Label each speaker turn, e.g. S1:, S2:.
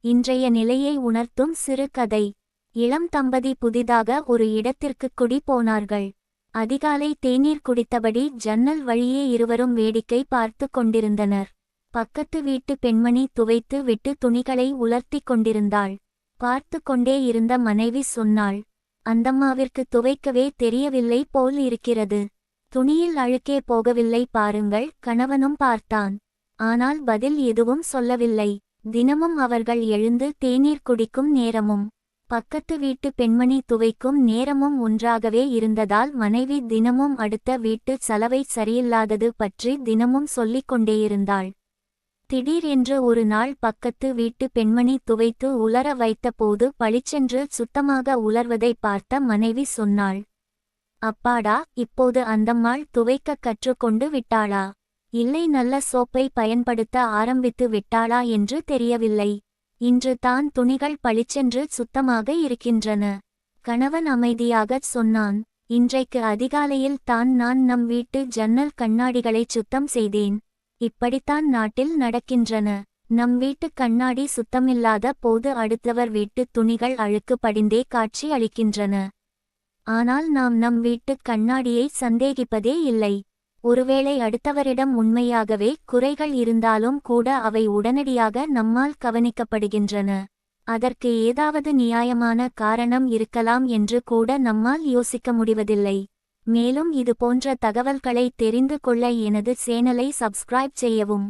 S1: இன்றைய நிலையை உணர்த்தும் சிறு கதை. இளம் தம்பதி புதிதாக ஒரு இடத்திற்கு குடி போனார்கள். அதிகாலை தேநீர் குடித்தபடி ஜன்னல் வழியே இருவரும் வேடிக்கை பார்த்து கொண்டிருந்தனர். பக்கத்து வீட்டு பெண்மணி துவைத்து விட்டு துணிகளை உலர்த்தி கொண்டிருந்தாள். பார்த்து கொண்டே இருந்த மனைவி சொன்னாள், அந்தம்மாவிற்கு துவைக்கவே தெரியவில்லை போல் இருக்கிறது. துணியில் அழுக்கே போகவில்லை பாருங்கள். கணவனும் பார்த்தான். ஆனால் பதில் எதுவும் சொல்லவில்லை. தினமும் அவர்கள் எழுந்து தேநீர் குடிக்கும் நேரமும் பக்கத்து வீட்டு பெண்மணி துவைக்கும் நேரமும் ஒன்றாகவே இருந்ததால் மனைவி தினமும் அடுத்த வீட்டு சலவை சரியில்லாதது பற்றி தினமும் சொல்லிக் கொண்டேயிருந்தாள். திடீரென்று ஒரு நாள் பக்கத்து வீட்டு பெண்மணி துவைத்து உலர வைத்தபோது பளிச்சென்று சுத்தமாக உலர்வதை பார்த்த மனைவி சொன்னாள், அப்பாடா, இப்போது அந்தம்மாள் துவைக்க கற்றுக்கொண்டு விட்டாளா? இல்லை, நல்ல சோப்பை பயன்படுத்த ஆரம்பித்து விட்டாளா என்று தெரியவில்லை. இன்று தான் துணிகள் பளிச்சென்று சுத்தமாக இருக்கின்றன. கணவன் அமைதியாகச் சொன்னான், இன்றைக்கு அதிகாலையில் தான் நான் நம் வீட்டு ஜன்னல் கண்ணாடிகளைச் சுத்தம் செய்தேன். இப்படித்தான் நாட்டில் நடக்கின்றன. நம் வீட்டு கண்ணாடி சுத்தமில்லாத போது அடுத்தவர் வீட்டு துணிகள் அழுக்கு படிந்தே காட்சி அளிக்கின்றன. ஆனால் நாம் நம் வீட்டு கண்ணாடியை சந்தேகிப்பதே இல்லை. ஒருவேளை அடுத்தவரிடம் உண்மையாகவே குறைகள் இருந்தாலும் கூட அவை உடனடியாக நம்மால் கவனிக்கப்படுகின்றன. அதற்கு ஏதாவது நியாயமான காரணம் இருக்கலாம் என்று கூட நம்மால் யோசிக்க முடிவதில்லை. மேலும் இது போன்ற தகவல்களை தெரிந்து கொள்ள எனது சேனலை சப்ஸ்கிரைப் செய்யவும்.